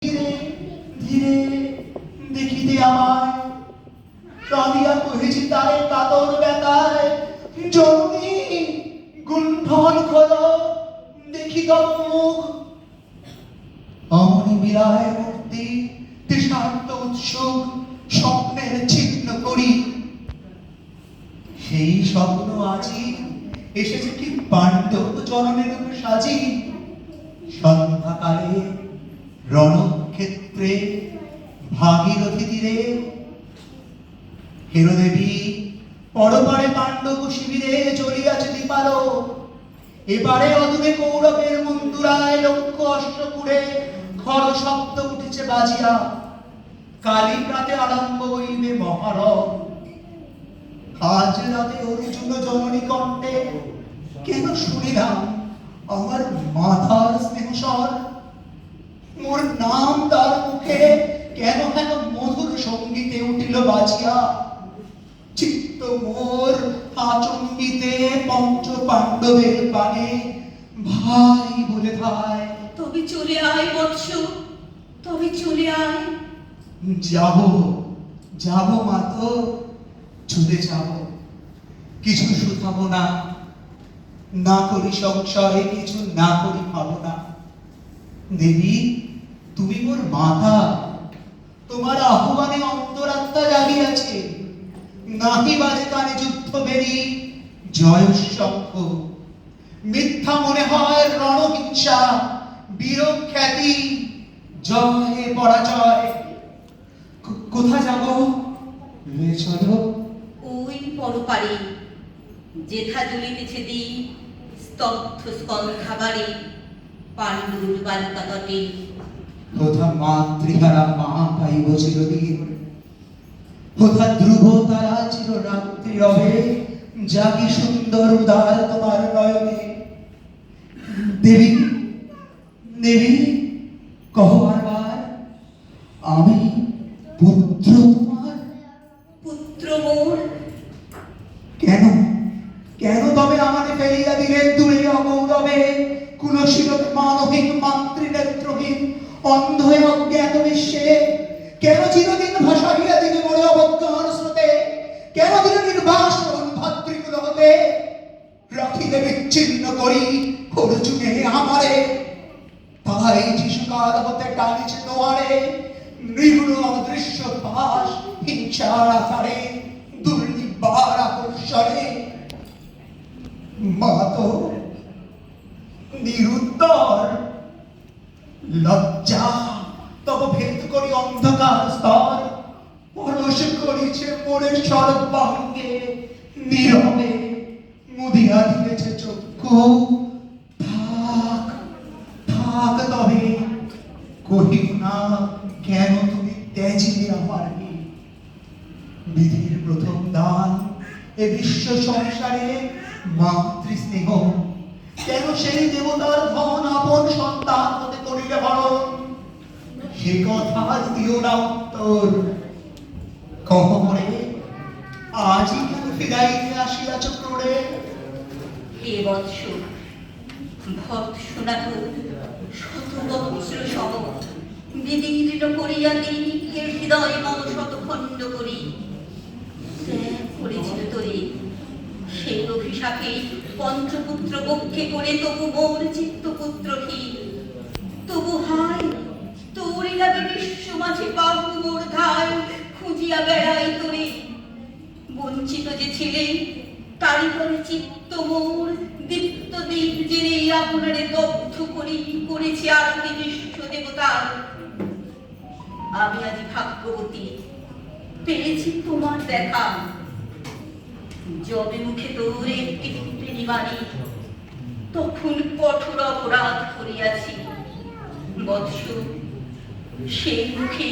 ধীরে ধীরে দেখিতে আমায় কাঁদিয়া কহেছি তারে কাতর ব্যথায়, জননী গুণ্ঠন খোলো দেখি তব মুখ। অমনি বিরায় মূর্তি তৃষার্ত উৎসুক স্বপ্নের ছিন্ন করি। সেই স্বপ্ন আজি এসেছে কি পাণ্ডব জননের রূপে সাজি। সন্ধ্যাকালে রণক্ষেত্রে ভাগীরথী তীরে হেরদেবী পরপারে পাণ্ডব শিবিরে জ্বলিয়াছে দীপালো। এবারে অদূরে কৌরবের মন্দুরায় লক্ষ অশ্বপুরে খর শব্দ উঠেছে বাজিয়া। কালী প্রাতে আরম্ভ হইবে মহারণ। আজ রাতে অর্জুন জননী কণ্ঠে কেন শুনিলাম আমার মাথার স্নেহস্বর। মোর নাম তার মুখে কেন কেন মধুর সঙ্গীতে উঠিল বাজিয়া। চিত্ত মোর আচম্বিতে পঞ্চ পাণ্ডবের পানে ভাই বলে ভাই। তবে চলে আয় বৎস, তবে চলে আয়। যাব যাব মা, তো চলে যাব, কিছু শুধাবো না, না করি সংশয়, কিছু না করি ভাবনা। দেবী তুমি মোর মাতা, তোমার আহ্বানে অন্তরাত্মা জাগিয়াছে। নাহি বাজে কানে যুদ্ধ বেরি জয় শঙ্খ। মিথ্যা মনে হয় রণহিংসা বীর খ্যাতি জয় পরাজয়। কোথায় যাব চলো। ওই পরপারে যেথা জ্বলিতেছে দ্বীপ স্তব্ধ স্কন্ধাবারে পাণ্ডুর বালুকা তটে। কোথা মাতৃহারা মা পাইব চিরদিন। কোথা ধ্রুব তারা চিররাত্রি রবে জাগি সুন্দর উদার তোমার নয়নে। দেবী দেবী কহ বারবার আমি পুত্র তোমার। পুত্র মোর কেন কেন তবে আমাকে ফেলিয়া দিলেন দূরে অগৌরবে। কুলশীলক মানবিক মাতৃনেত্রহীন অন্ধ অজ্ঞাত বিশ্বে। কেন চিরদিন ভাসাইয়া দিলে মোরে অবজ্ঞার স্রোতে। কেন দিল নির্বাসন ভাতৃকুল হতে। রাখিলে বিচ্ছিন্ন করি অর্জুনে আমারে। তাই যিশুকাল হতে টানিছে নোয়ারে নিগুণ অদৃশ্য ভাস হিংসার আকারে দুর্নিবার আকর্ষণে। মা তো নিরুত্তর। লজ্জা তব ভেদ করি অন্ধকার স্তর। পরশ করিছে মোরে সর্বাঙ্গে নীরবে মুদিয়া দিয়েছে চক্ষু। থাক থাক তবে কহিব না কেন তুমি ত্যাজিলে আমার বিধির প্রথম দান এ বিশ্ব সংসারে মাতৃস্নেহ। কেন সেই দেবতার ধন আপন সন্তান হতে করিলে হরণ। সে কথা দিও না উত্তর। কহ মরে আজই কেন ফিরাইতে আসিয়াছ ক্রোড়ে। হে বৎস ভৎসনাথ শত বৎসর সম বিদীর্ণ করিয়া তিনি হৃদয় মম শত খণ্ড করি। ত্যাগ করেছিল তোরে সেই অভিশাপে পঞ্চপুত্র পক্ষে করে তবু মোর চিত্তপুত্রহীন। তবু হায় তোরে লাগে বিশ্ব মাঝে বাহু মোর ধায় খুঁজিয়া বেড়াই তোরে। বঞ্চিত যে ছিলে তারি করে চিত্ত মোর দীপ্ত দীপ জেনে আপনারে দগ্ধ করি করেছি আরতি বিশ্ব দেবতার। আমি আজ ভাগ্যবতী পেয়েছি তোমার দেখা। যবে মুখে তোর একটি পিঁপড়ে বাণী তখন কঠোর অপরাধ করিয়াছি। বৎস সেই মুখে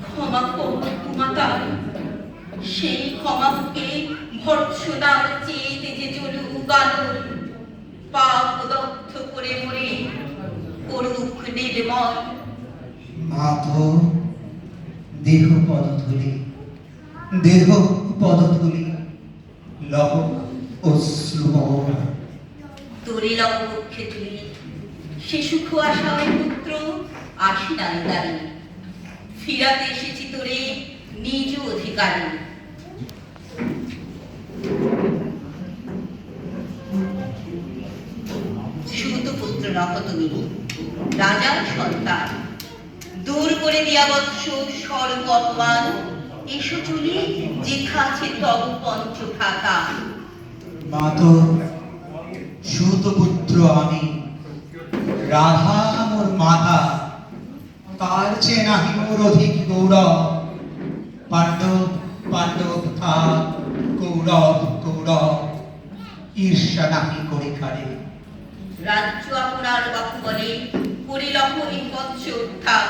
ক্ষমা কর মাতার। সেই ক্ষমা মুখে ভর্ৎসনার চেতে যে চলু গানর পাপ দগ্ধ করে মরে করুক নির্মল। মা তো দেহ পদধূলি দেহ পদধূলি লব অশ্রু তোরে লব পক্ষে তুলি সে সুখ আশায় পুত্র আসি নাই দাঁড়ি, ফিরাতে এসেছি তোরে নিজ অধিকারে। সুতপুত্র নহ তুমি, রাজার সন্তান, দূর করে দিয়া বৎস সর্ব অপমান, এসো চলি যেথা আছে তব পঞ্চ ভ্রাতা। মা তো সুতপুত্র আমি, রাধা মোর মাতা, তার চেয়ে নাহি মোর অধিক গৌরব। পাণ্ডব পাণ্ডব থাক, কৌরব কৌরব, ঈর্ষা নাহি করি কারে। রাজ্য আপনার বাহুবলে করিলহ এই বৎস উত্থান,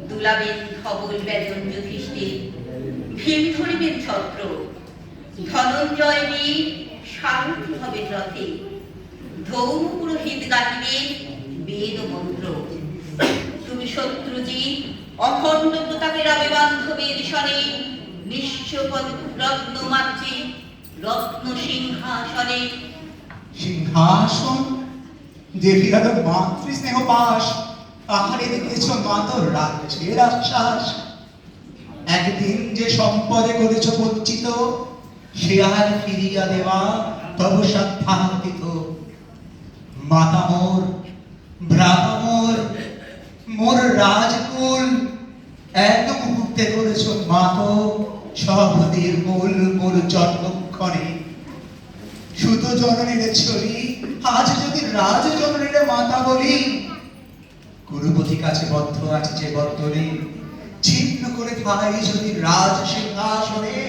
দুলাবেন ধবল বেদন যুধিষ্ঠির, ভীম ধরিবেন ছত্র, ধনঞ্জয় বীর সারথি হবেন রথে, ধৌম পুরোহিত গাহিবেন বেদ মন্ত্র। তুমি শত্রুজিৎ অখণ্ড প্রতাপের আবে বান্ধবের সনে, নিঃস্বপদ রত্ন মাতৃ রত্ন সিংহাসনে। সিংহাসন যে বিরাট মাতৃ স্নেহ পাশ, আহারে দেখেছ মা তোর রাজ্যের আশ্বাস। একদিন যে সম্পদে করেছ বঞ্চিত, সে আর ফিরিয়া দেওয়া তব সাধ্যান্বিত। মাতা মোর, ভ্রাতা মোর, মোর রাজকুল, এক মুহূর্তে করেছ মাত সব নির্মূল মোর জন্মক্ষণে। সুত জননীর ছড়ি আজ যদি রাজ জননীর মাতা বলি, গুরুপতি কাছে বদ্ধ আছে যে বদ্ধরে, ছিন্ন করে খাই যদি রাজ সিংহাসনে।